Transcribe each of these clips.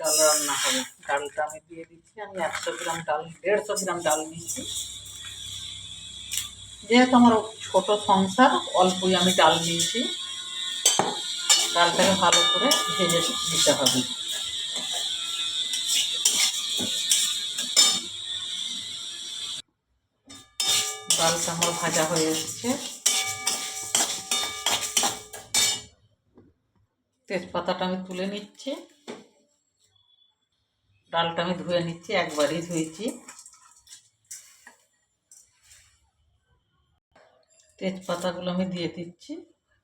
ডাল রান্না হবে। ডালটা আমি দিয়ে দিচ্ছি। আমি 100 গ্রাম ডাল, 150 গ্রাম ডাল নিচ্ছি। যেহেতু আমার ছোট সংসার, অল্পই আমি ডাল নিয়েছি। ডালটাকে ভালো করে ভেজে দিতে হবে। ডালটা আমার ভাজা হয়ে এসেছে। তেজপাতাটা আমি তুলে নিচ্ছি। ডালটা আমি ধুয়ে নিচ্ছি, একবারই ধুয়েছি। তেজপাতাগুলো আমি দিয়ে দিচ্ছি।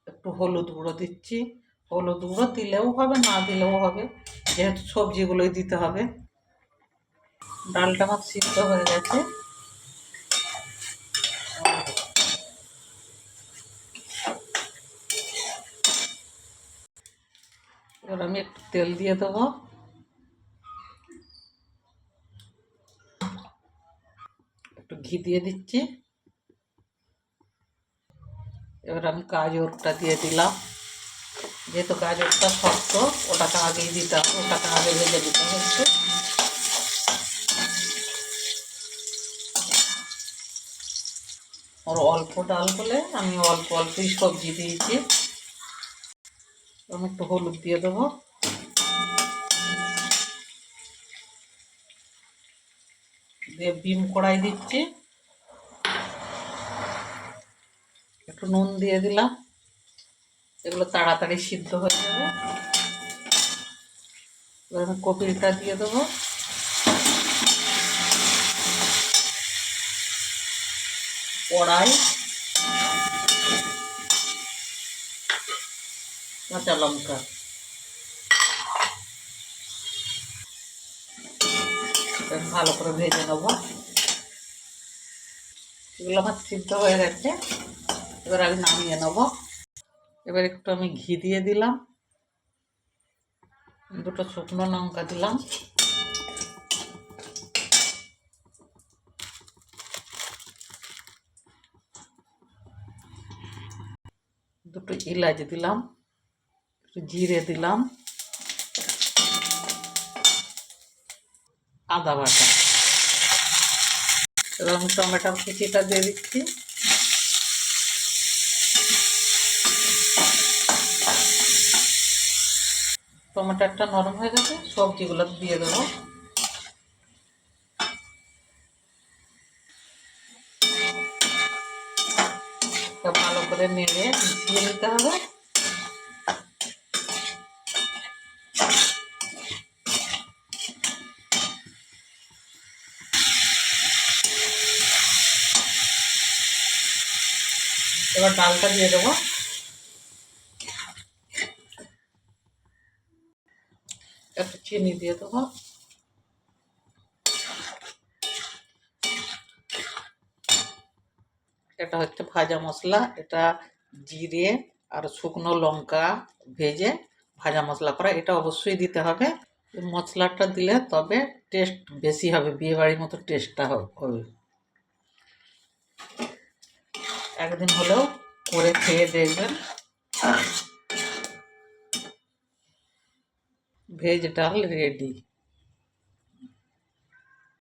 একটু হলুদ গুঁড়ো দিচ্ছি। হলুদ গুঁড়ো দিলেও হবে, না দিলেও হবে, যেহেতু সবজিগুলোই দিতে হবে। ডালটা আমার সিদ্ধ হয়ে গেছে। এবার আমি একটু তেল দিয়ে দেবো। একটু ঘি দিয়ে দিচ্ছি। এবার আমি গাজরটা দিয়ে দিলাম। যেহেতু গাজরটা শক্ত, ওটাকে আগেই দিতে হবে, ওটাকে আগে ভেজে দিতে হচ্ছে। আর অল্প ডাল বলে আমি অল্প অল্পই সবজি দিয়েছি। আমি একটু হলুদ দিয়ে দেবো। দিয়ে বিম কড়াই দিচ্ছি। একটু নুন দিয়ে দিলাম। এগুলো তাড়াতাড়ি সিদ্ধ হয়ে যাবে। এবার আমি কপিটা দিয়ে দেবো। কড়াই, কাঁচা লঙ্কা, ভালো করে ভেজে নেবো। এগুলো আমার সিদ্ধ হয়ে গেছে। এবার আমি নামিয়ে নেবো। এবার একটু আমি ঘি দিয়ে দিলাম। দুটো শুকনো লঙ্কা দিলাম। দুটো এলাচ দিলাম। একটু জিরে দিলাম। আদা বাটা। এবার আমি টমেটোর কুচিটা দিয়ে দিচ্ছি। টমেটোটা নরম হয়ে গেছে, সবজিগুলো দিয়ে দেবো। ভালো করে নেড়ে মিশিয়ে নিতে হবে। এবার ডালটা দিয়ে দেবো। একটু চিনি দিয়ে দেবো। এটা হচ্ছে ভাজা মশলা। এটা জিরে আর শুকনো লঙ্কা ভেজে ভাজা মশলা করা। এটা অবশ্যই দিতে হবে। মশলাটা দিলে তবে টেস্ট বেশি হবে, বিয়েবাড়ির মতো টেস্টটা হবে। একদিন হলেও করে খেয়ে দেখবেন। ভেজ ডাল রেডি।